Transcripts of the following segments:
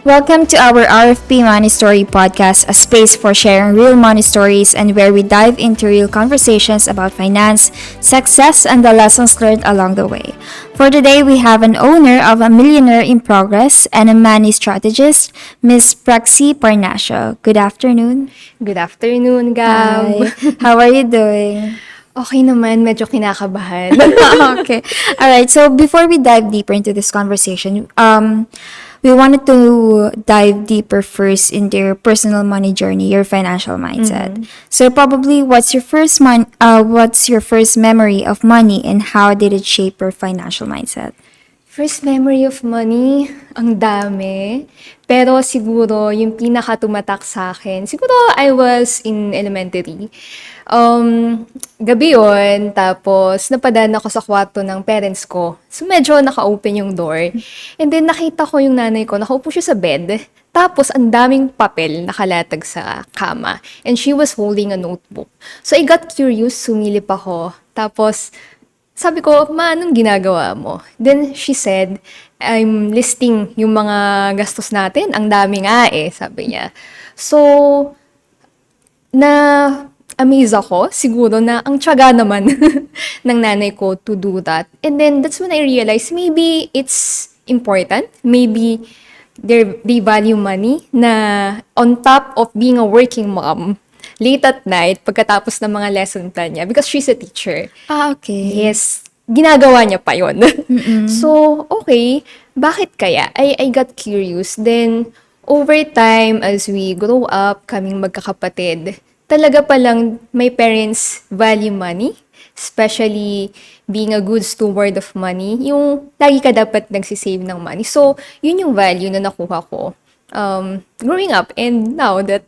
Welcome to our RFP Money Story podcast, a space for sharing real money stories and where we dive into real conversations about finance, success, and the lessons learned along the way. For today, we have an owner of a millionaire in progress and a money strategist, Ms. Prexel Parnacio. Good afternoon. Good afternoon, Gab. Hi. How are you doing? Okay naman, medyo kinakabahan. Okay. All right. So before we dive deeper into this conversation, we wanted to dive deeper first into your personal money journey, your financial mindset. So probably, what's your first memory of money, and how did it shape your financial mindset? First memory of money, ang dami. Pero siguro, yung pinaka-tumatak sa akin, siguro I was in elementary. Gabi yun, tapos napadaan ako sa kwarto ng parents ko. So medyo naka-open yung door. And then nakita ko yung nanay ko, nakaupo siya sa bed. Tapos ang daming papel nakalatag sa kama. And she was holding a notebook. So I got curious, sumilip ako. Tapos sabi ko, Ma, anong ginagawa mo? Then she said, I'm listing yung mga gastos natin. Ang dami nga sabi niya. So, na-amaze ako, siguro na ang tiyaga naman ng nanay ko to do that. And then, that's when I realized, maybe it's important. Maybe they value money na on top of being a working mom, late at night, pagkatapos ng mga lesson plan niya, because she's a teacher. Okay. Yes, ginagawa niya pa yun. So, okay, bakit kaya? I got curious. Then, over time, as we grow up, kaming magkakapatid, talaga palang my parents value money, especially being a good steward of money, yung lagi ka dapat nagsisave ng money. So, yun yung value na nakuha ko growing up. And now that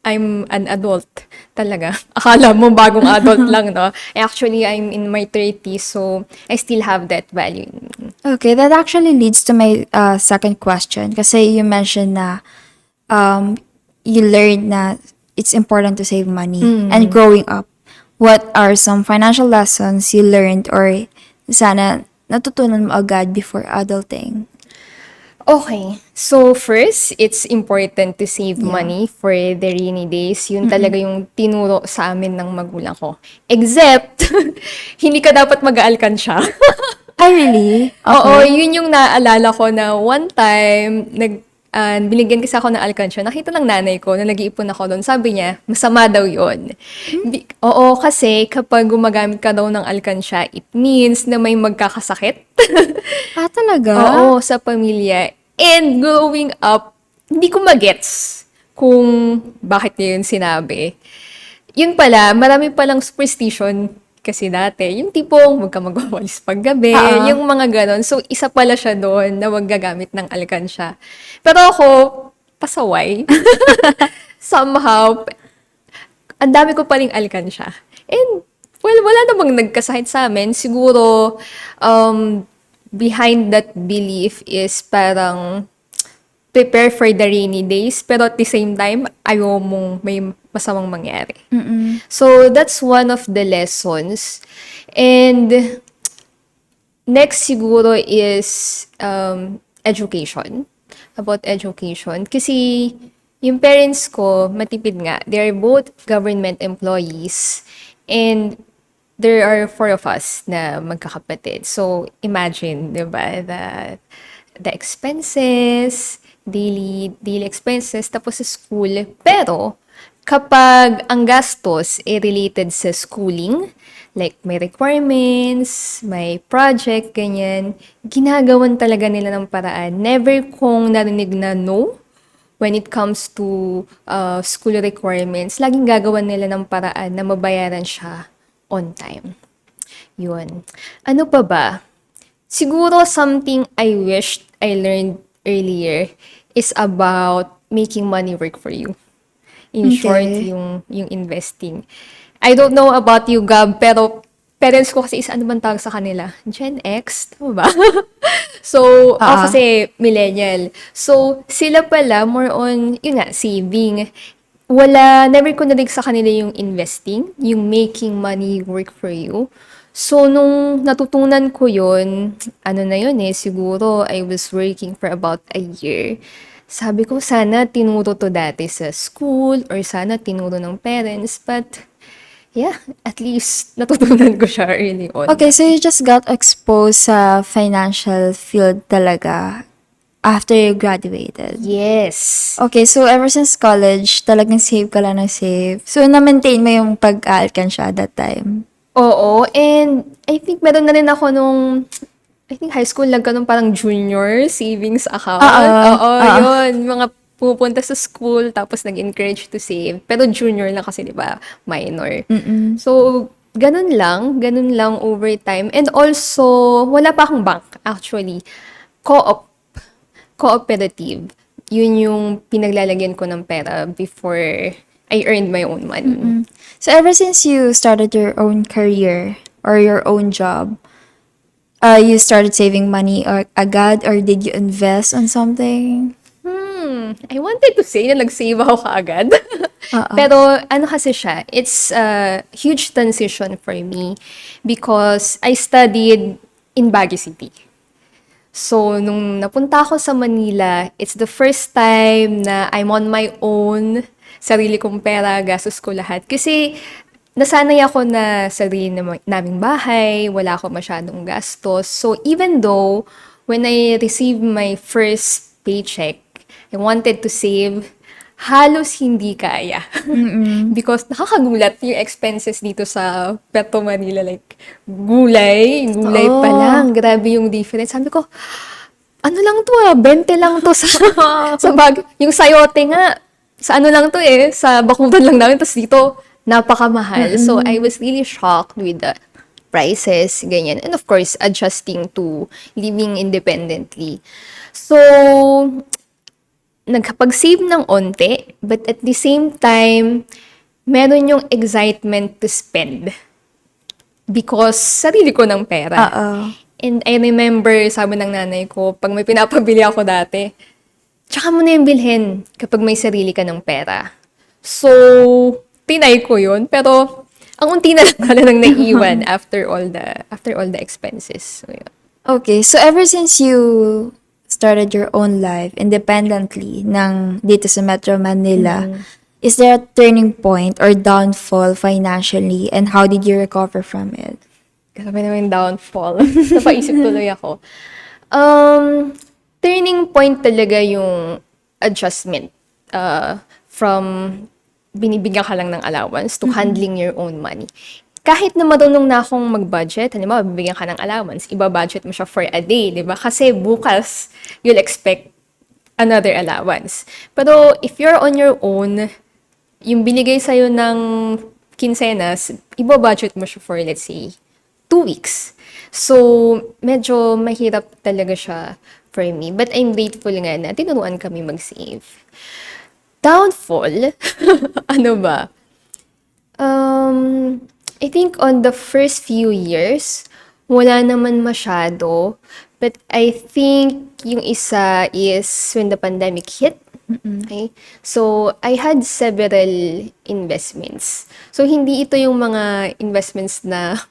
I'm an adult talaga. Akala mo bagong adult lang, no? Actually, I'm in my 30s, so I still have that value. Okay, that actually leads to my second question. Kasi you mentioned na you learned na it's important to save money. And growing up, what are some financial lessons you learned or sana natutunan mo agad before adulting? Okay. So first, it's important to save money for the rainy days. Yun talaga yung tinuro sa amin ng magulang ko. Except, hindi ka dapat mag-aalkansya. Ay, really? Oo, yun yung naalala ko na one time, binigyan kasi ako ng alkansya. Nakita ng nanay ko na nag-iipon ako doon. Sabi niya, masama daw yun. Oo, kasi kapag gumagamit ka daw ng alkansya, it means na may magkakasakit. Ah, talaga? Oo, sa pamilya. And growing up, hindi ko magets kung bakit niya yun sinabi. Yun pala, marami palang superstition kasi dati. Yung tipong, huwag ka magwawalis paggabi, yung mga ganon. So, isa pala siya doon na huwag gagamit ng alkansya. Pero ako, pasaway. Somehow, ang dami ko paling alkansya. And, well, wala namang nagkasakit sa amin. Siguro, behind that belief is parang prepare for the rainy days, pero at the same time, ayaw mong may masamang mangyari. So, that's one of the lessons. And next siguro is education. About education. Kasi yung parents ko, matipid nga. They're both government employees. And there are 4 of us na magkakapatid. So, imagine, di ba, that the expenses, daily expenses, tapos sa school. Pero, kapag ang gastos related sa schooling, like may requirements, may project, ganyan, ginagawan talaga nila ng paraan. Never kong narinig na no when it comes to school requirements. Laging gagawan nila ng paraan na mabayaran siya on time. Yun. Ano pa ba? Siguro something I wished I learned earlier is about making money work for you. In short, yung investing. I don't know about you, Gab, pero parents ko kasi ano bang tawag sa kanila? Gen X? Tama ba? So, ako kasi millennial. So, sila pala more on, yun nga, saving. Never ko narinig sa kanila yung investing, yung making money work for you. So, nung natutunan ko yun, ano na yun siguro I was working for about a year. Sabi ko, sana tinuro to dati sa school or sana tinuro ng parents. But, yeah, at least natutunan ko siya early on. Okay, so you just got exposed sa financial field talaga after you graduated. Yes. Okay, so ever since college, talagang save ka lang ng save. So, na-maintain mo yung pag-alkansya that time? Oo, and I think meron na rin ako nung, I think high school, nagkaroon parang junior savings account. Oo, yun. Mga pupunta sa school, tapos nag-encourage to save. Pero junior lang kasi, di ba? Minor. So, ganun lang over time. And also, wala pa akong bank, actually. Co-op, cooperative. Yun yung pinaglalagyan ko ng pera before I earned my own money. So, ever since you started your own career or your own job, you started saving money or agad or did you invest on something? I wanted to say na nag-save ako kaagad. Pero ano kasi siya, it's a huge transition for me because I studied in Baguio City. So, nung napunta ako sa Manila, it's the first time na I'm on my own, sarili kong pera, gastos ko lahat. Kasi, nasanay ako na sarili naming bahay, wala ako masyadong gastos. So, even though, when I received my first paycheck, I wanted to save, halos hindi kaya. Because nakakagulat yung expenses dito sa Petro Manila. Like, gulay pa lang. Grabe yung difference. Sabi ko, ano lang to 20 lang to sa, sa bag. Yung sayote nga, sa ano lang to sa bakuran lang namin. Tapos dito, napakamahal. So, I was really shocked with the prices, ganyan. And of course, adjusting to living independently. So, nagkapag-save ng onte, but at the same time, meron yung excitement to spend. Because sarili ko ng pera. And I remember, sabi ng nanay ko, pag may pinapabili ako dati, tsaka mo na yung bilhin kapag may sarili ka ng pera. So, tinay ko yun, pero ang unti na lang pala nang naiiwan after all the expenses. So, yun. Okay, so ever since you started your own life independently dito sa Metro Manila, is there a turning point or downfall financially and how did you recover from it? Grabe naman yung downfall. Napaisip tuloy ako. Turning point talaga yung adjustment from binibigyan ka lang ng allowance to handling your own money. Kahit na marunong na akong mag-budget, halimbawa, bibigyan ka ng allowance, iba-budget mo siya for a day, di ba? Kasi bukas, you'll expect another allowance. Pero if you're on your own, yung binigay sa'yo ng quincenas, iba-budget mo siya for, let's say, 2 weeks. So, medyo mahirap talaga siya for me. But I'm grateful nga na tinuruan kami mag-save. Downfall? Ano ba? I think on the first few years, wala naman masyado. But I think yung isa is when the pandemic hit. Okay? So, I had several investments. So, hindi ito yung mga investments na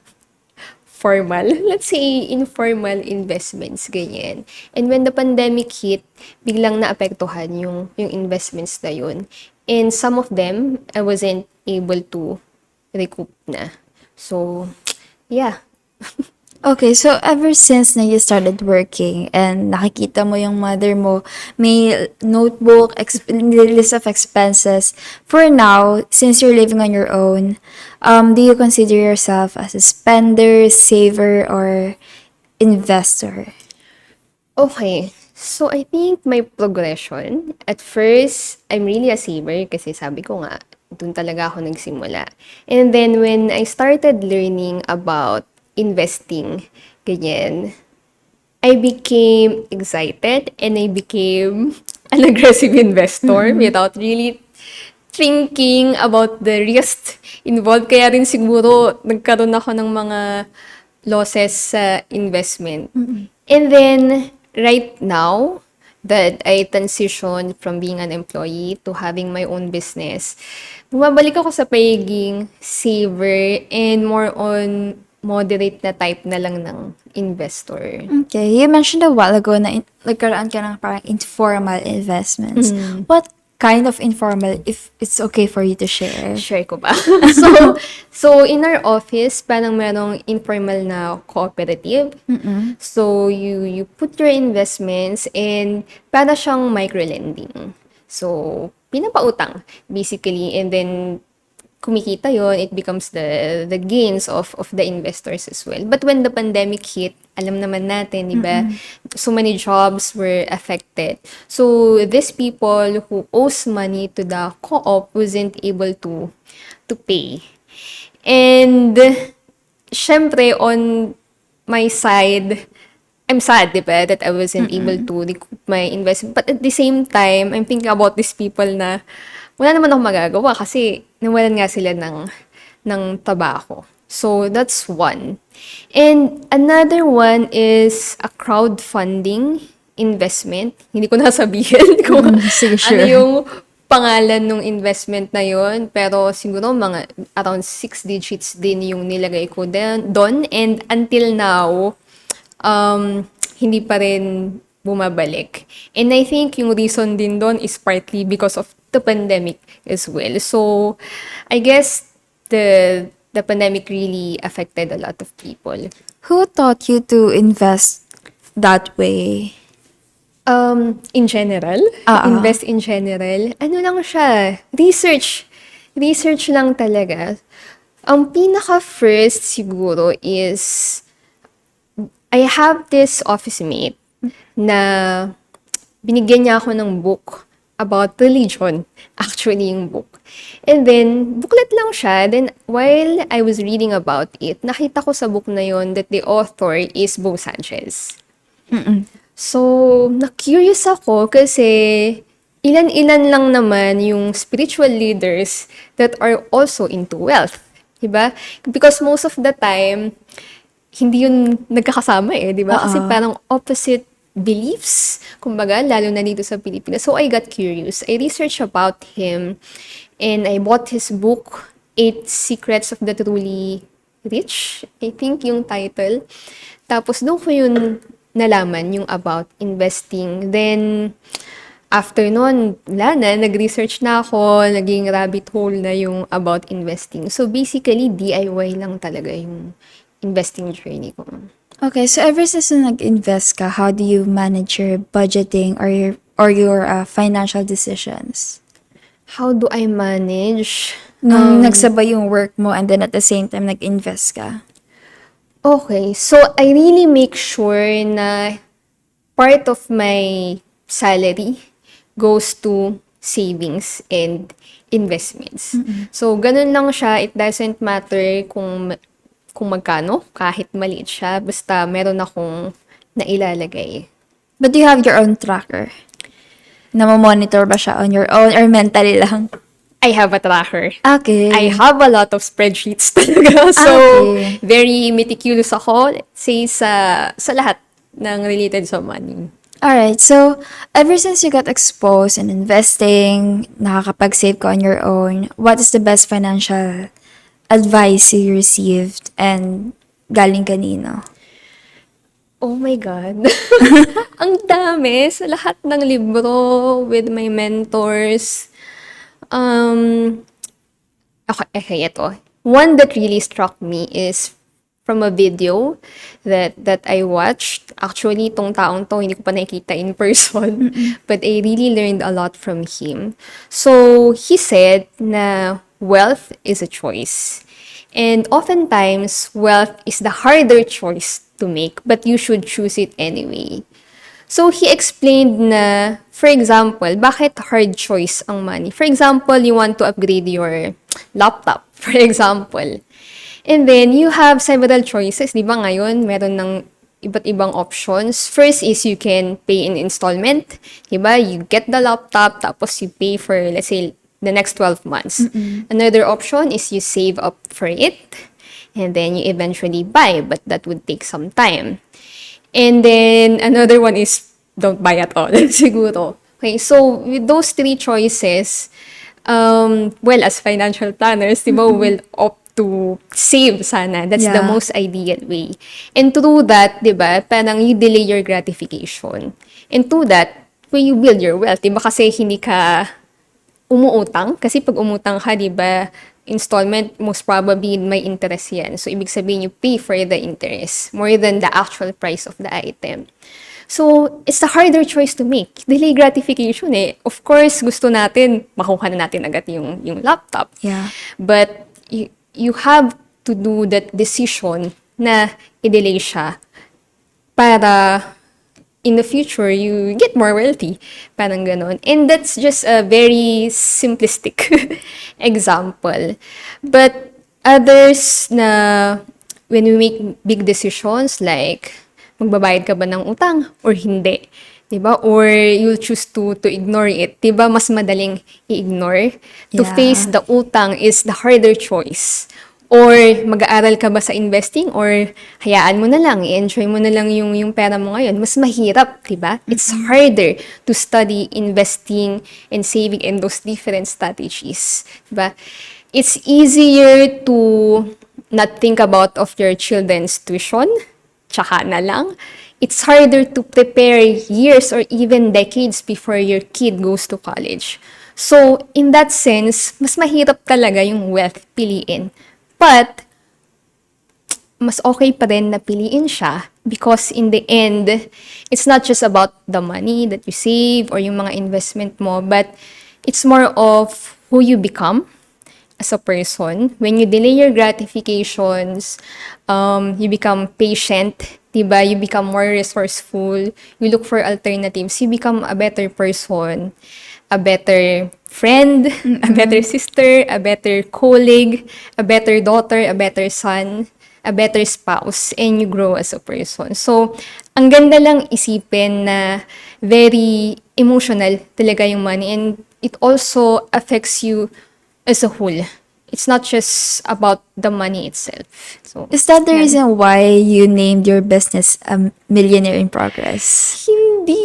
formal. Let's say, informal investments, ganyan. And when the pandemic hit, biglang naapektuhan yung investments na yun. And some of them, I wasn't able to recoup na. So, yeah. Okay, so ever since na you started working and nakikita mo yung mother mo, may notebook, list of expenses. For now, since you're living on your own, do you consider yourself as a spender, saver, or investor? Okay. So, I think my progression, at first, I'm really a saver kasi sabi ko nga, doon talaga ako nagsimula. And then, when I started learning about investing, ganyan, I became excited and I became an aggressive investor without really thinking about the risk involved. Kaya rin siguro nagkaroon ako ng mga losses sa investment. And then, right now, that I transitioned from being an employee to having my own business, bumabalik ako sa pagiging saver and more on moderate na type na lang ng investor. Okay, you mentioned a while ago na nagkaroon ka ng parang informal investments. What kind of informal, if it's okay for you to share? Share ko ba? So in our office, parang merong informal na cooperative. So, you put your investments and para siyang micro-lending. So, pinapautang, basically. And then, kumikita yon, it becomes the gains of the investors as well. But when the pandemic hit, alam naman natin, di ba? So many jobs were affected. So these people who owes money to the co-op wasn't able to pay. And syempre on my side, I'm sad, di ba, that I wasn't able to recoup my investment. But at the same time, I'm thinking about these people na wala naman akong magagawa kasi nawalan nga sila ng tabako. So, that's one. And another one is a crowdfunding investment. Hindi ko nasabihin kung Sige, sure. ano yung pangalan ng investment na yon, pero siguro mga around 6 digits din yung nilagay ko doon. And until now, hindi pa rin bumabalik. And I think yung reason din doon is partly because of the pandemic as well. So, I guess the pandemic really affected a lot of people. Who taught you to invest that way? In general, invest in general, ano lang siya, research. Research lang talaga. Ang pinaka-first siguro is, I have this office mate na binigyan niya ako ng book about religion, actually yung book. And then, booklet lang siya. Then, while I was reading about it, nakita ko sa book na yon that the author is Bo Sanchez. So, na-curious ako kasi ilan-ilan lang naman yung spiritual leaders that are also into wealth. Diba? Because most of the time, hindi yun nagkakasama diba? Kasi parang opposite beliefs, kumbaga, lalo na dito sa Pilipinas. So, I got curious. I researched about him and I bought his book, 8 Secrets of the Truly Rich. I think yung title. Tapos, doon ko yun nalaman yung about investing. Then, after nun, nag-research na ako, naging rabbit hole na yung about investing. So, basically, DIY lang talaga yung investing journey ko. Okay, so ever since nag-invest ka, how do you manage your budgeting or your financial decisions? How do I manage? Nung nagsabay yung work mo and then at the same time nag-invest ka? Okay, so I really make sure na part of my salary goes to savings and investments. So, ganun lang siya. It doesn't matter kung magkano, kahit maliit siya, basta meron akong nailalagay. But do you have your own tracker? Namamonitor ba siya on your own or mentally lang? I have a tracker. Okay. I have a lot of spreadsheets talaga. So, Okay. very meticulous ako, let's say, sa lahat ng related sa money. Alright, so ever since you got exposed in investing, nakakapag-save ka on your own, what is the best financial advice you received and galing kanino? Oh my God. Ang dami sa lahat ng libro with my mentors. Okay, ito. One that really struck me is from a video that I watched. Actually, itong taong to, hindi ko pa nakikita in person. But I really learned a lot from him. So, he said na wealth is a choice. And oftentimes, wealth is the harder choice to make, but you should choose it anyway. So, he explained na, for example, bakit hard choice ang money? For example, you want to upgrade your laptop, for example. And then, you have several choices. Di ba ngayon, meron ng iba't ibang options. First is you can pay in installment. Di ba? You get the laptop, tapos you pay for, let's say, the next 12 months. Another option is you save up for it, and then you eventually buy, but that would take some time. And then, another one is don't buy at all, siguro. Okay, so with those 3 choices, well, as financial planners, di ba, we'll opt to save sana. That's the Yeah. most ideal way. And through that, di ba, parang you delay your gratification. And through that, when you build your wealth, di ba, kasi hindi ka umuutang. Kasi pag umutang ka, di ba, installment, most probably may interest yan. So, ibig sabihin, you pay for the interest more than the actual price of the item. So, it's a harder choice to make. Delay gratification eh. Of course, gusto natin, makuha na natin agad yung laptop. Yeah. But, you have to do that decision na i-delay siya para in the future, you get more wealthy. Parang ganon. And that's just a very simplistic example. But others na when we make big decisions like magbabayad ka ba ng utang or hindi, 'di ba? Or you'll choose to ignore it, 'di ba? Mas madaling i-ignore. To Yeah. face the utang is the harder choice. Or mag-aaral ka ba sa investing or hayaan mo na lang, i-enjoy mo na lang yung pera mo ngayon. Mas mahirap, 'di ba? It's harder to study investing and saving and those different strategies, 'di ba? It's easier to not think about of your children's tuition, tsaka na lang. It's harder to prepare years or even decades before your kid goes to college. So, in that sense, mas mahirap talaga yung wealth piliin. But, mas okay pa rin na piliin siya because in the end, it's not just about the money that you save or yung mga investment mo, but it's more of who you become as a person. When you delay your gratifications, you become patient, diba? You become more resourceful. You look for alternatives. You become a better person, a better friend, a better sister, a better colleague, a better daughter, a better son, a better spouse, and you grow as a person. So, ang ganda lang isipin na very emotional talaga yung money and it also affects you as a whole. It's not just about the money itself. So, Is that the yan. reason why you named your business Millionaire in Progress? Hindi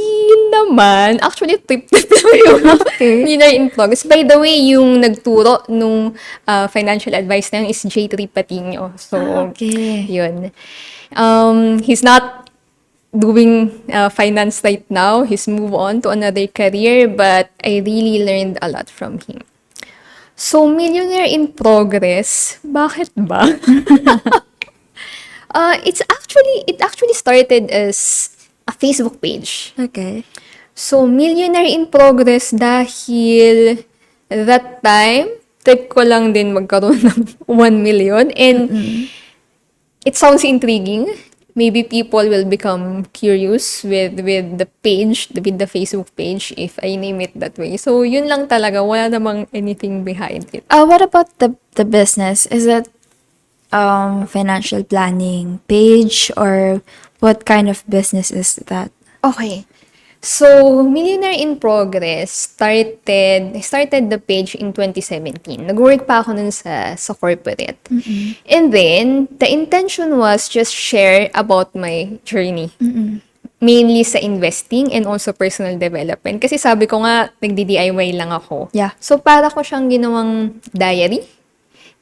naman. Actually, tip-tip lang yung Okay. Millionaire in Progress. By the way, yung nagturo nung financial advice na yun is J3 Patino. So, Okay. yun. He's not doing finance right now. He's moved on to another career, but I really learned a lot from him. So, Millionaire in Progress, bakit ba? It actually started as a Facebook page. Okay. So, Millionaire in Progress dahil that time, trip ko lang din magkaroon ng 1 million. And it sounds intriguing. Maybe people will become curious with the page, with the Facebook page, if I name it that way. So, yun lang talaga. Wala namang anything behind it. What about the business? Is it financial planning page or what kind of business is that? Okay. So, Millionaire in Progress started the page in 2017. Nag-work pa ako nun sa corporate. And then, the intention was just share about my journey. Mainly sa investing and also personal development. Kasi sabi ko nga, nagdi-DIY lang ako. Yeah. So, para ko siyang ginawang diary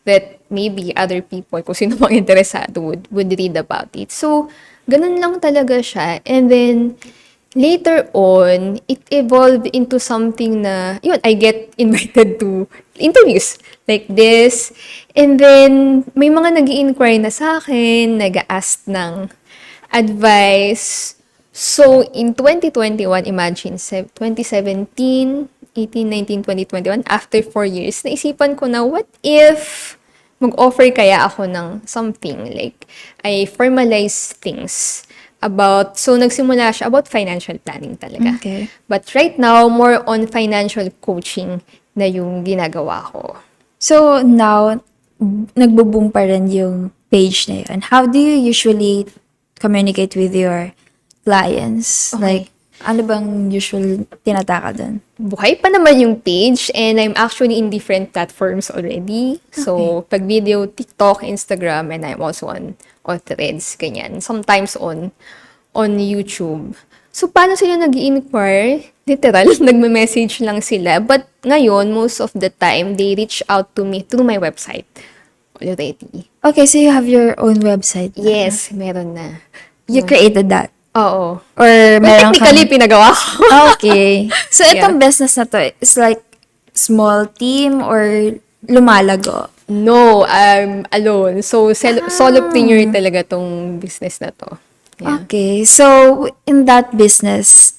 that maybe other people, kung sino mang interesado, would read about it. So, ganun lang talaga siya. And then, later on, it evolved into something na, yun, I get invited to interviews like this. And then, may mga nag-i-inquire na sa akin, nag-a-ask ng advice. So, in 2021, imagine, 2017, 18, 19, 2021, after 4 years, naisipan ko na, what if mag-offer kaya ako ng something, like, I formalize things so nagsimula siya about financial planning talaga. Okay. But right now, more on financial coaching na yung ginagawa ko. So now, nagbo-boom pa rin yung page na yun. How do you usually communicate with your clients? Okay. Like, ano bang usual tinataka dun? Buhay pa naman yung page and I'm actually in different platforms already. So, pag video, TikTok, Instagram, and I'm also on Threads, ganyan. Sometimes on YouTube. So, paano sila nag-i-inquire? Literal, nagme-message lang sila. But ngayon, most of the time, they reach out to me through my website. already. Okay, so you have your own website na. Yes, meron na. You created that? Oo. Or Well, meron technically, kang... pinagawa ko. Okay. So, Yeah. itong business na to is like small team or lumalago? No, I'm alone. So, solopreneur talaga tong business na to. Yeah. Okay. So, in that business,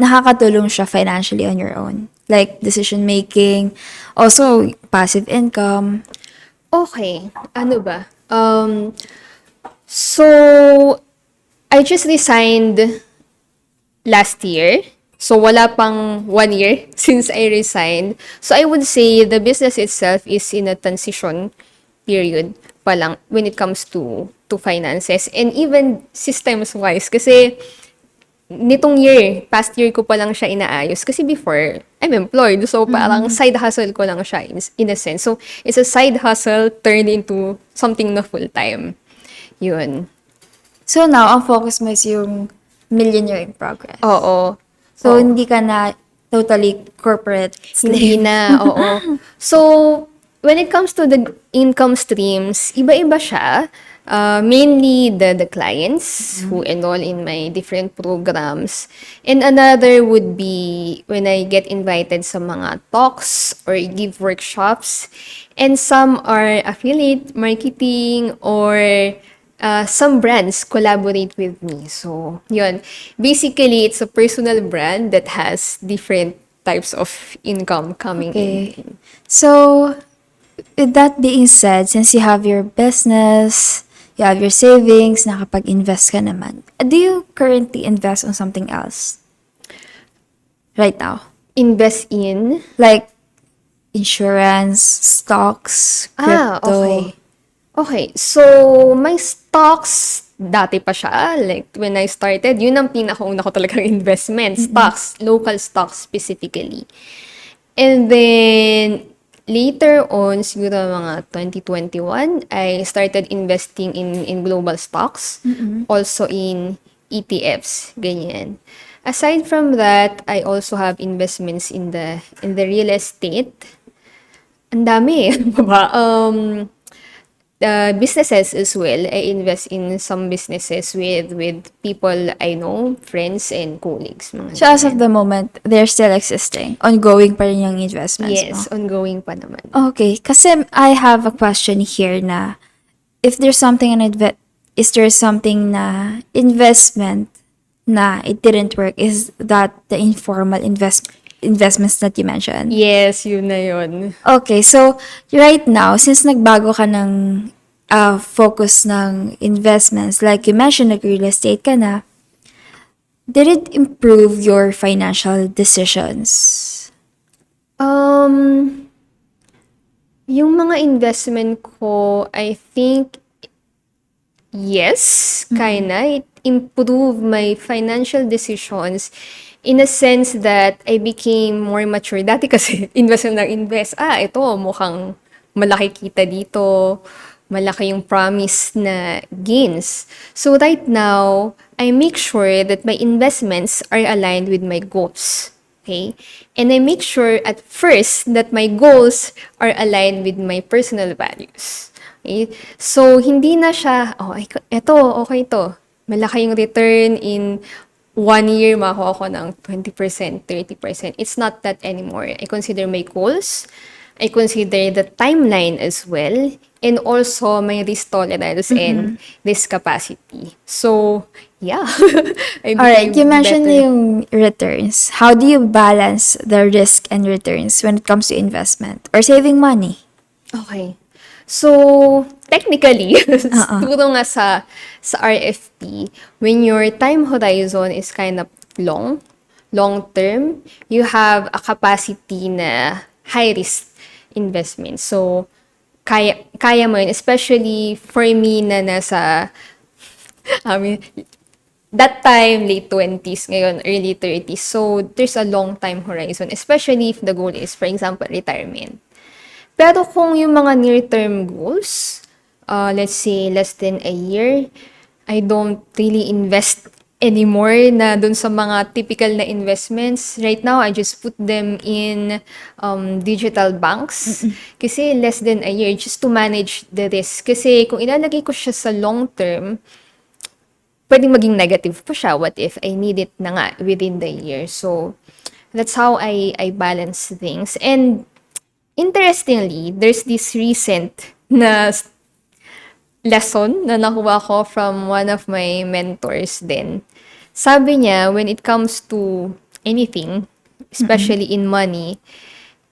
nakakatulong siya financially on your own? Like, decision making, also passive income. Okay. Ano ba? So, I just resigned last year. So, wala pang 1 year since I resigned. So, I would say the business itself is in a transition period pa lang when it comes to finances and even systems-wise. Kasi, nitong year, past year ko pa lang siya inaayos. Kasi before, I'm employed. So, parang side hustle ko lang siya in a sense. So, it's a side hustle turned into something na full-time. Yun. So, now, ang focus mo is yung millionaire in progress. Oo. So, Oo. hindi ka na totally corporate Hindi slave. na, oo. So, when it comes to the income streams, iba-iba siya. Mainly the clients who enroll in my different programs. And another would be when I get invited sa mga talks or give workshops. And some are affiliate marketing or some brands collaborate with me. So, yun. Basically, it's a personal brand that has different types of income coming Okay. in. So, with that being said, since you have your business, you have your savings, nakapag-invest ka naman, do you currently invest on something else? Right now? Invest in? Like, insurance, stocks, crypto. Okay. Okay. So, my stocks, dati pa siya. Like, when I started, yun ang pinakauna ko talagang investment. Stocks. Local stocks specifically. And then, later on, siguro mga 2021, I started investing in global stocks. Also in ETFs. Ganyan. Aside from that, I also have investments in the real estate. Ang dami. Ano pa ba? Businesses as well. I invest in some businesses with people I know, friends and colleagues. Mga So, as of ganyan. the moment, they're still existing. Ongoing pa rin yung investments mo. Yes, ongoing pa naman. Okay, kasi I have a question here na if there's something is there something na investment na it didn't work, is that the informal investments that you mentioned? Yes, yun na yun. Okay, so right now, since nagbago ka ng focus ng investments, like you mentioned, nag-real estate ka na, did it improve your financial decisions? Yung mga investment ko, I think, yes, kinda. It improved my financial decisions in a sense that I became more mature. Dati kasi, invest na invest. Ito, mukhang malaki kita dito. Malaki yung promise na gains. So right now, I make sure that my investments are aligned with my goals. Okay? And I make sure at first that my goals are aligned with my personal values. Okay? So, hindi na siya, eto, okay to. Malaki yung return in 1 year, makuha ko ng 20%, 30%. It's not that anymore. I consider my goals. I consider the timeline as well. And also my risk tolerance and risk capacity. So, yeah. I Alright, you became mentioned better. yung returns. How do you balance the risk and returns when it comes to investment or saving money? Okay. So, technically, siguro nga sa RFP, when your time horizon is kind of long term, you have a capacity na high risk investment. So, kaya mo yun, especially for me na nasa, I mean, that time, late 20s, ngayon, early 30s. So, there's a long time horizon, especially if the goal is, for example, retirement. Pero kung yung mga near-term goals, let's say less than a year, I don't really invest anymore na dun sa mga typical na investments. Right now, I just put them in digital banks. Kasi less than a year just to manage the risk. Kasi kung ilalagay ko siya sa long term, pwedeng maging negative pa siya. What if I need it na nga within the year? So, that's how I balance things. And interestingly, there's this recent na lesson na nakuha ko from one of my mentors din. Sabi niya, when it comes to anything, especially in money,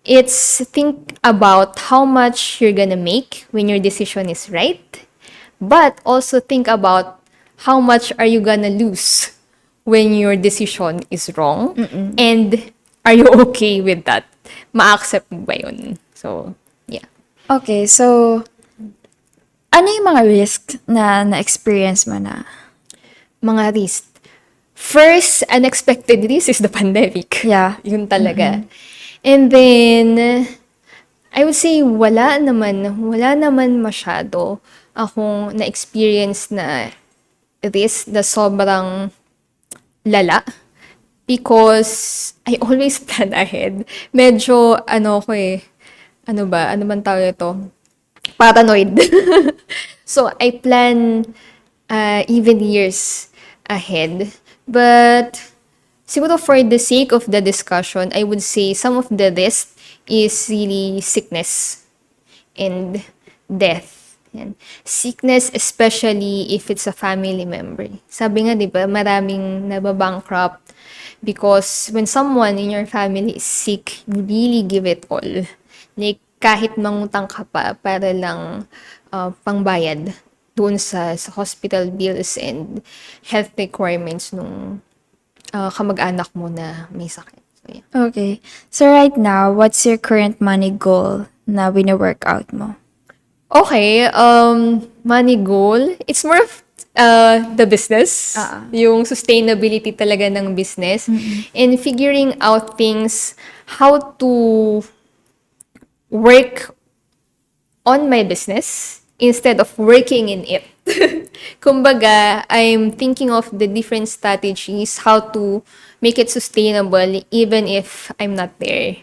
it's think about how much you're gonna make when your decision is right, but also think about how much are you gonna lose when your decision is wrong, and are you okay with that? Ma-accept mo ba yun? So, yeah. Okay, so ano yung mga risk na na-experience mo na? Mga risk. First, unexpected risk is the pandemic. Yeah. Yun talaga. And then, I would say wala naman masyado akong na-experience na risk na sobrang lala. Because I always plan ahead. Medyo, ano man tawag ito? Paranoid. So, I plan even years ahead. But, siguro for the sake of the discussion, I would say some of the risk is really sickness and death. Yan. Sickness, especially if it's a family member. Sabi nga, di ba, maraming nababankrupt because when someone in your family is sick, you really give it all. Like, kahit mangutang ka pa para lang pangbayad doon sa hospital bills and health requirements nung kamag-anak mo na may sakit. So, yeah. Okay. So right now, what's your current money goal na wino-workout mo? Okay, money goal, it's more of the business, yung sustainability talaga ng business, and figuring out things, how to work on my business instead of working in it. Kumbaga, I'm thinking of the different strategies, how to make it sustainable even if I'm not there.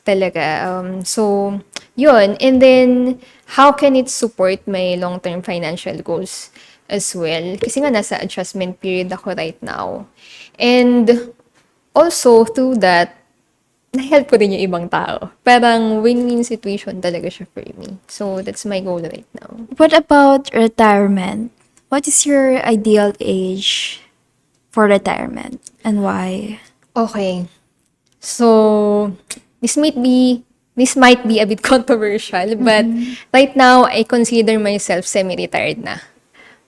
Talaga. So, yun. And then, how can it support my long-term financial goals as well? Kasi nga, nasa adjustment period ako right now. And also, through that, na-help ko din yung ibang tao. Parang win-win situation talaga siya for me. So, that's my goal right now. What about retirement? What is your ideal age for retirement and why? Okay. So, this might be a bit controversial, but right now, I consider myself semi-retired na.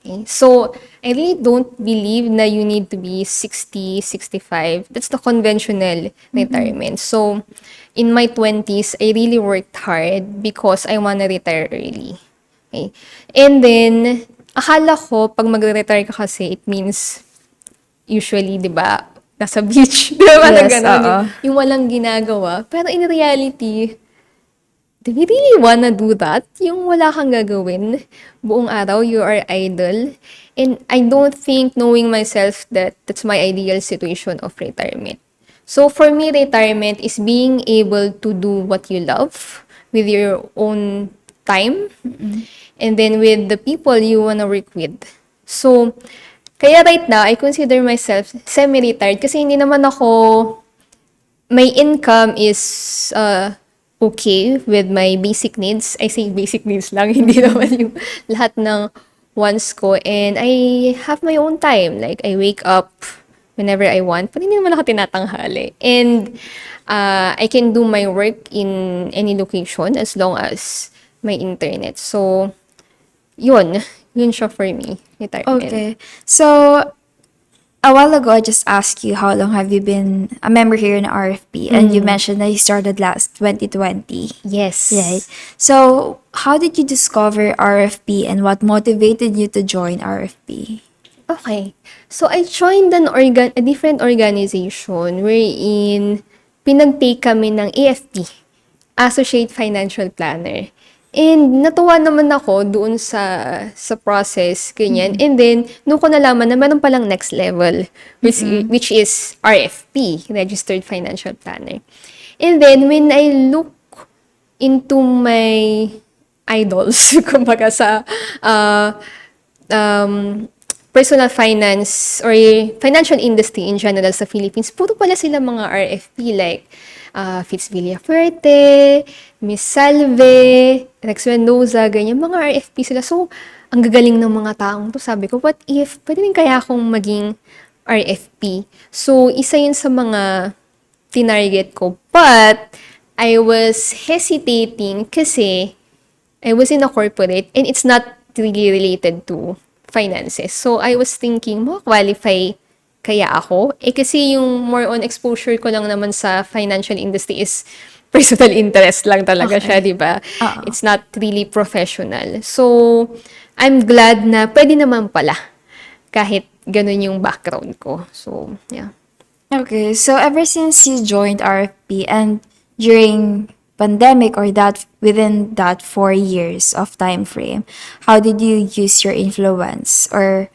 Okay? So, I really don't believe na you need to be 60, 65. That's the conventional retirement. So, in my 20s, I really worked hard because I wanna retire early. Okay? And then, akala ko, pag magre-retire ka kasi, it means, usually, di ba, nasa beach. Di ba? Yes, Ganun, yung walang ginagawa. Pero in reality, do we really wanna do that? Yung wala kang gagawin, buong araw, you are idle. And I don't think, knowing myself, that that's my ideal situation of retirement. So for me, retirement is being able to do what you love with your own time, and then with the people you wanna work with. So, kaya right now, I consider myself semi-retired kasi hindi naman ako, my income is okay with my basic needs. I say basic needs lang, hindi naman yung lahat ng wants ko. And I have my own time. Like, I wake up whenever I want, pero hindi naman ako tinatanghali. And I can do my work in any location as long as may internet. So, yun siya for me, retirement. Okay. So, a while ago, I just asked you how long have you been a member here in RFP, and you mentioned that you started last 2020. Yes. Right. So, how did you discover RFP and what motivated you to join RFP? Okay. So, I joined a different organization wherein pinag-take kami ng AFP, Associate Financial Planner. And natuwa naman ako doon sa process, ganyan. And then, nung ko nalaman na meron palang next level, which is RFP, Registered Financial Planner. And then, when I look into my idols, kumbaga sa personal finance or financial industry in general sa Philippines, puro pala sila mga RFP like Fitz Villafuerte, Miss Salve, Rex Mendoza, ganyan, mga RFP sila. So, ang gagaling ng mga taong to. Sabi ko, what if, pwede rin kaya akong maging RFP? So, isa yun sa mga tinarget ko. But, I was hesitating kasi I was in a corporate and it's not really related to finances. So, I was thinking, qualify kaya ako? Kasi yung more on exposure ko lang naman sa financial industry is personal interest lang talaga siya, di ba? It's not really professional. So, I'm glad na pwede naman pala kahit ganun yung background ko. So, yeah. Okay, so ever since you joined RFP and during pandemic or that within that 4 years of time frame, how did you use your influence or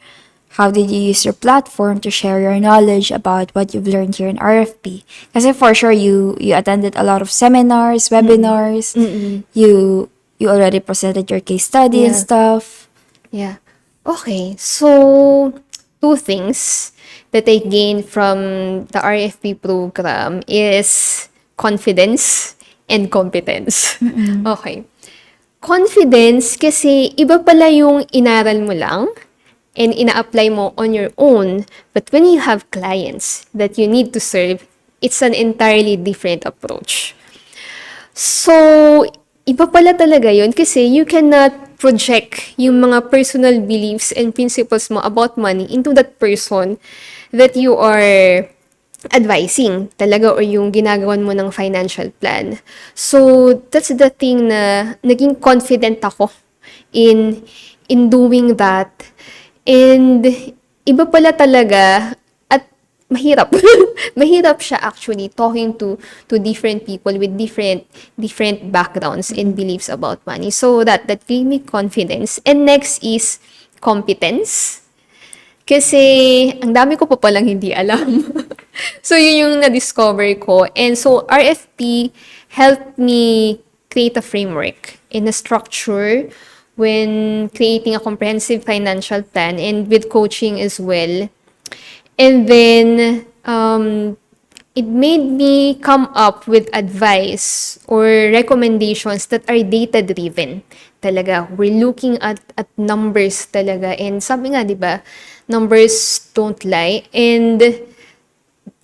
how did you use your platform to share your knowledge about what you've learned here in RFP? Kasi for sure you attended a lot of seminars, webinars. You already presented your case study and stuff. Yeah. Okay. So, two things that I gained from the RFP program is confidence and competence. Okay. Confidence kasi iba pala yung inaral mo lang and ina-apply mo on your own. But when you have clients that you need to serve, it's an entirely different approach. So, iba pala talaga yun kasi you cannot project yung mga personal beliefs and principles mo about money into that person that you are advising talaga or yung ginagawan mo ng financial plan. So, that's the thing na naging confident ako in doing that. And iba pala talaga at mahirap. Mahirap siya actually talking to different people with different backgrounds and beliefs about money. So that gave me confidence. And next is competence. Kasi ang dami ko pa palang hindi alam. So yun yung na-discover ko. And so RFP helped me create a framework and a structure when creating a comprehensive financial plan and with coaching as well. And then, it made me come up with advice or recommendations that are data-driven. Talaga, we're looking at numbers talaga. And sabi nga, di ba, numbers don't lie. And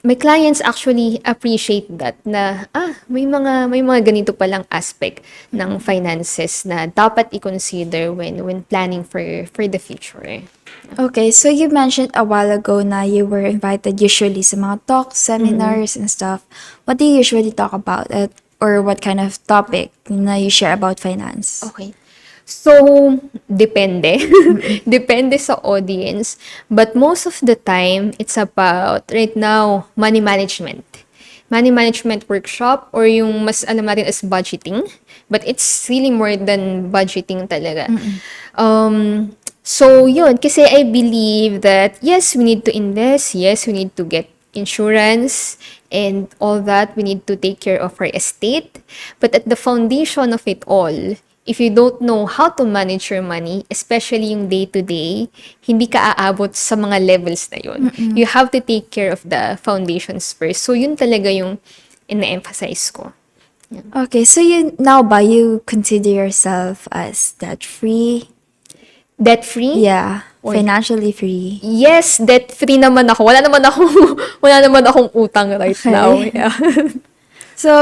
my clients actually appreciate that na may mga ganito palang aspect ng finances na dapat i-consider when planning for the future. Okay, so you mentioned a while ago na you were invited usually sa mga talks, seminars, and stuff. What do you usually talk about or what kind of topic na you share about finance? Okay. So, depende. Depende sa audience. But most of the time, it's about, right now, money management. Money management workshop or yung mas alam natin as budgeting. But it's really more than budgeting talaga. So, yun. Kasi I believe that, yes, we need to invest. Yes, we need to get insurance and all that. We need to take care of our estate. But at the foundation of it all, if you don't know how to manage your money, especially yung day-to-day, hindi ka aabot sa mga levels na yun. You have to take care of the foundations first. So, yun talaga yung ina-emphasize ko. Yeah. Okay, so you consider yourself as debt-free? Debt-free? Yeah, financially free. Yes, debt-free naman ako. Wala naman akong utang right now. Yeah. So,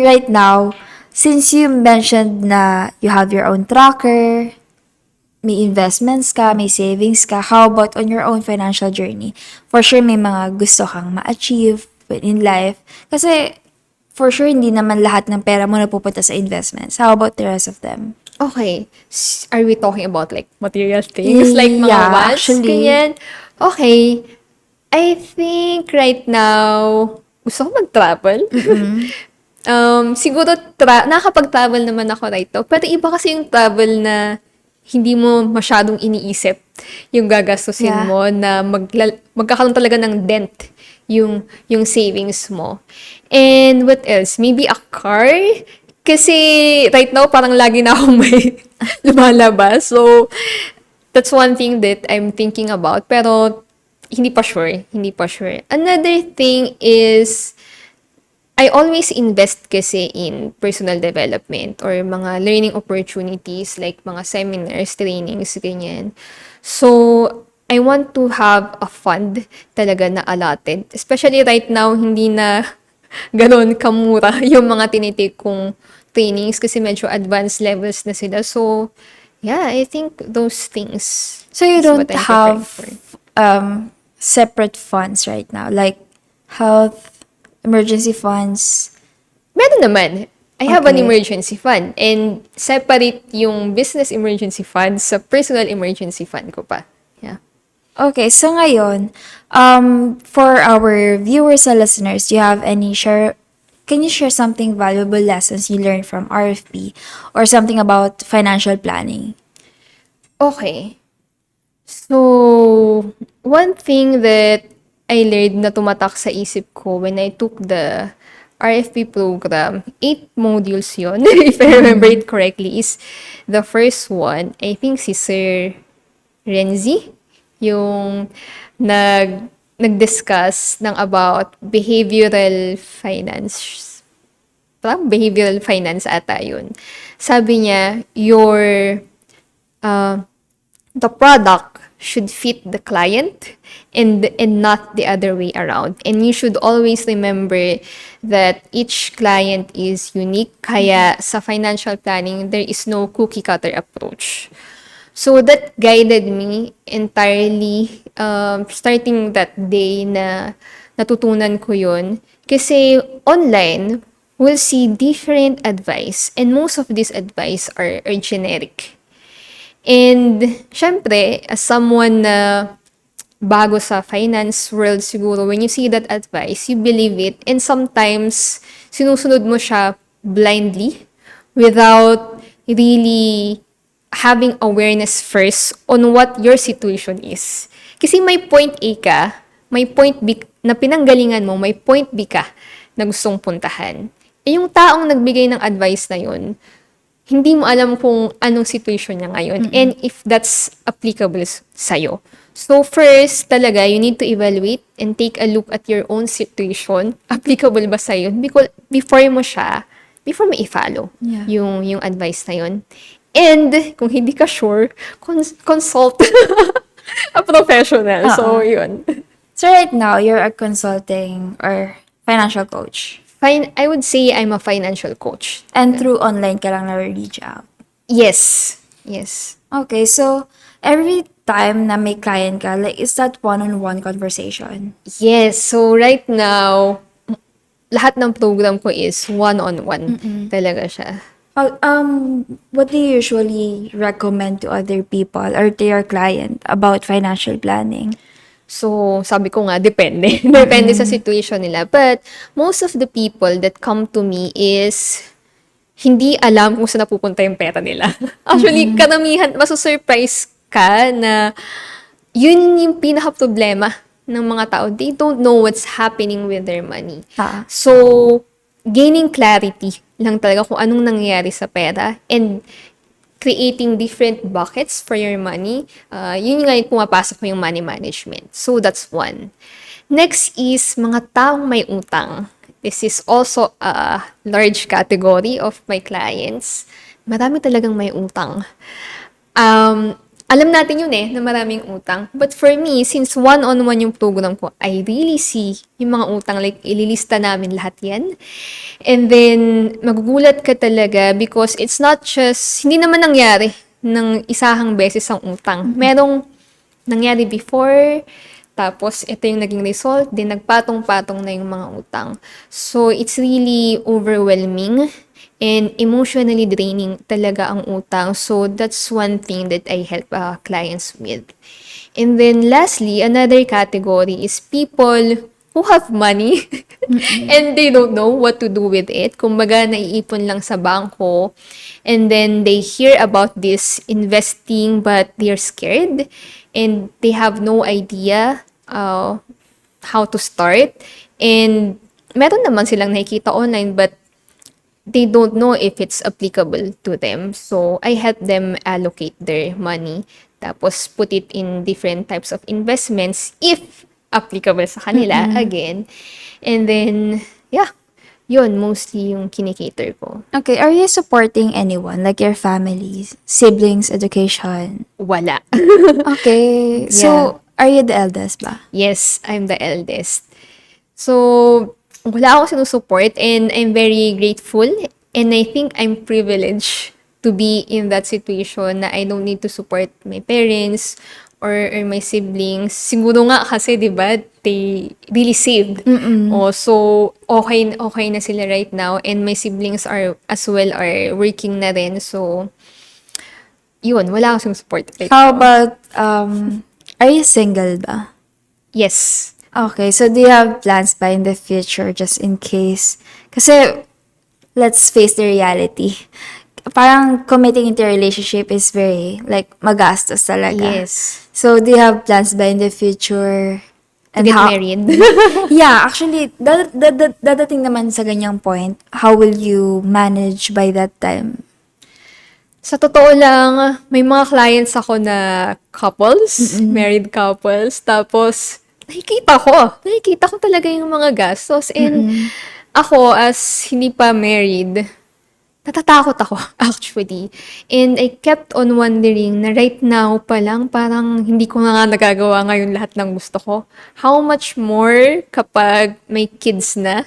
right now, since you mentioned na you have your own tracker, may investments ka, may savings ka, how about on your own financial journey? For sure, may mga gusto kang ma-achieve in life. Kasi, for sure, hindi naman lahat ng pera mo napupunta sa investments. How about the rest of them? Okay. Are we talking about like material things? Like mga wants? Ganyan? Okay. I think right now, gusto ko mag-travel. Siguro nakakapag-travel naman ako right now. Pero iba kasi yung travel na hindi mo masyadong iniisip yung gagastusin Yeah. mo na magkakaroon talaga ng dent yung savings mo. And what else? Maybe a car? Kasi right now parang lagi na akong may lumalabas. So that's one thing that I'm thinking about. Pero hindi pa sure. Hindi pa sure. Another thing is I always invest kasi in personal development or mga learning opportunities like mga seminars, trainings, ganyan. So, I want to have a fund talaga na allotted. Especially right now, hindi na ganon kamura yung mga tinitake kong trainings kasi medyo advanced levels na sila. So, yeah, I think those things So you is don't what I'm preparing have for. separate funds right now, like health, emergency funds. Meron naman. I have an Okay. emergency fund and separate yung business emergency fund sa personal emergency fund ko pa. Yeah. Okay, so ngayon, for our viewers and listeners, do you have any can you share something valuable lessons you learned from RFP or something about financial planning? Okay. So, one thing that I learned na tumatak sa isip ko when I took the RFP program, 8 modules yon if I remember it correctly, is the first one, I think si Sir Renzi, yung nag-discuss ng about behavioral finance. Parang behavioral finance ata yun. Sabi niya, uh, the product should fit the client and not the other way around. And you should always remember that each client is unique. Kaya sa financial planning, there is no cookie cutter approach. So that guided me entirely starting that day na natutunan ko yun. Kasi online, we'll see different advice and most of this advice are generic. And syempre, as someone na bago sa finance world siguro, when you see that advice, you believe it and sometimes sinusunod mo siya blindly without really having awareness first on what your situation is. Kasi may point A ka, may point B na pinanggalingan mo, may point B ka na gustong puntahan. Eh yung taong nagbigay ng advice na yun, hindi mo alam kung anong situation niya ngayon and if that's applicable sa'yo. So first, talaga, you need to evaluate and take a look at your own situation. Applicable ba sa'yo? Before mo i-follow Yeah. yung advice na yun. And kung hindi ka sure, consult a professional. So, yun. So right now, you're a consulting or financial coach. I would say I'm a financial coach. And through online ka lang na-reach out. Yes. Yes. Okay, so every time na may client ka, like, is that one-on-one conversation? Yes. So, right now, lahat ng program ko is one-on-one. Talaga siya. What do you usually recommend to other people or to your client about financial planning? So, sabi ko nga, depende. Depende sa situation nila. But, most of the people that come to me is hindi alam kung saan napupunta yung pera nila. Actually, karamihan, masusurprise ka na yun yung pinaka-problema ng mga tao. They don't know what's happening with their money. So, gaining clarity lang talaga kung anong nangyayari sa pera and creating different buckets for your money, yun nga yung pumapasok yung money management. So, that's one. Next is mga taong may utang. This is also a large category of my clients. Marami talagang may utang. Alam natin yun na maraming utang. But for me, since one-on-one yung program ko, I really see yung mga utang. Like, ililista namin lahat yan. And then, magugulat ka talaga because it's not just, hindi naman nangyari ng isahang beses ang utang. Merong nangyari before, tapos ito yung naging result, then nagpatong-patong na yung mga utang. So, it's really overwhelming and emotionally draining talaga ang utang. So, that's one thing that I help clients with. And then, lastly, another category is people who who have money and they don't know what to do with it. Kumbaga, naiipon lang sa bangko. And then they hear about this investing but they're scared and they have no idea how to start. And meron naman silang nakikita online but they don't know if it's applicable to them. So, I help them allocate their money. Tapos, put it in different types of investments if applicable sa kanila, again. And then, yeah, yun, mostly yung kinikater ko. Okay, are you supporting anyone? Like your family, siblings, education? Wala. Okay. So, are you the eldest ba? Yes, I'm the eldest. So, wala ako sinusupport and I'm very grateful and I think I'm privileged to be in that situation na I don't need to support my parents or my siblings. Siguro nga kasi, di ba, they really saved. Oh, so, okay na sila right now and my siblings are working na rin. So, yun, wala akong support right How now. about, are you single ba? Yes. Okay, so do you have plans ba in the future just in case? Kasi, let's face the reality. Parang committing into a relationship is very, like, magastos talaga. Yes. So, do you have plans ba in the future? To get married. Yeah, actually, dadating naman sa ganyang point. How will you manage by that time? Sa totoo lang, may mga clients ako na couples, married couples, tapos nakikita ko talaga yung mga gastos. And ako, as hindi pa married, natatakot ako, actually. And I kept on wondering na right now pa lang, parang hindi ko na nga nagagawa ngayon lahat ng gusto ko. How much more kapag may kids na?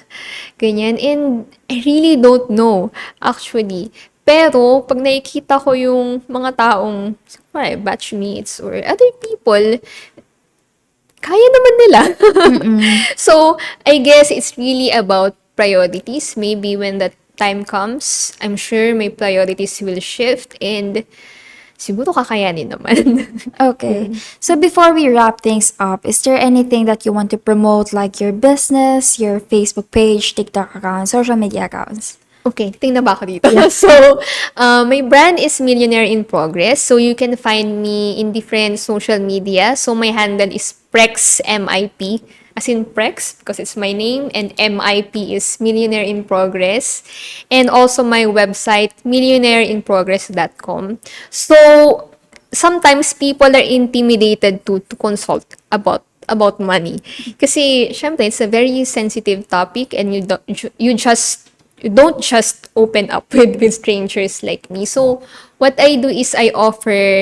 Ganyan. And I really don't know, actually. Pero, pag nakikita ko yung mga taong, batchmates or other people, kaya naman nila. So, I guess it's really about priorities. Maybe when that time comes, I'm sure my priorities will shift and siguro kakayanin naman. Okay. So before we wrap things up, is there anything that you want to promote, like your business, your Facebook page, TikTok account, social media accounts? Okay, tingnan ba ako dito? So, my brand is Millionaire in Progress. So, you can find me in different social media. So, my handle is Prex MIP. As in Prex, because it's my name. And MIP is Millionaire in Progress. And also my website, millionaireinprogress.com. So, sometimes people are intimidated to consult about money. Kasi, syempre, it's a very sensitive topic and you don't just open up with strangers like me. So, what I do is I offer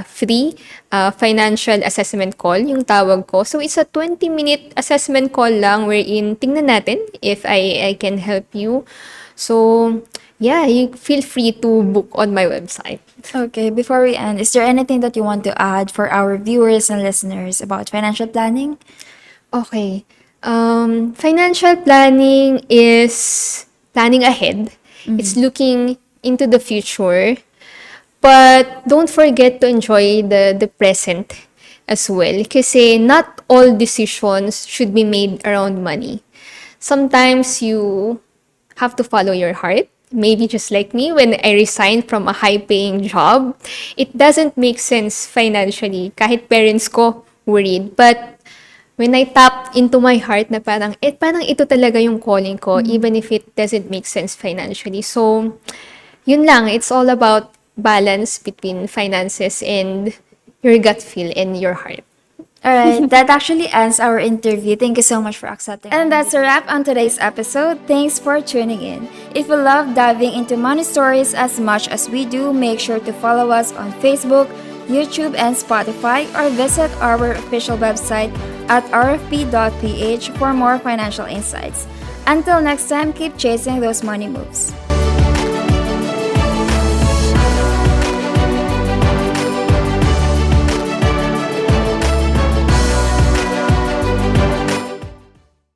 free financial assessment call, yung tawag ko. So, it's a 20-minute assessment call lang wherein tingnan natin if I can help you. So, yeah, you feel free to book on my website. Okay, before we end, is there anything that you want to add for our viewers and listeners about financial planning? Okay. Financial planning is planning ahead. It's looking into the future. But don't forget to enjoy the present as well. Kasi not all decisions should be made around money. Sometimes you have to follow your heart. Maybe just like me, when I resigned from a high-paying job, it doesn't make sense financially. Kahit parents ko worried. But when I tapped into my heart na parang ito talaga yung calling ko, even if it doesn't make sense financially. So, yun lang. It's all about balance between finances and your gut feel and your heart. Alright, that actually ends our interview. Thank you so much for accepting. And that's a wrap on today's episode. Thanks for tuning in. If you love diving into money stories as much as we do, make sure to follow us on Facebook, YouTube, and Spotify, or visit our official website at rfp.ph for more financial insights. Until next time, keep chasing those money moves.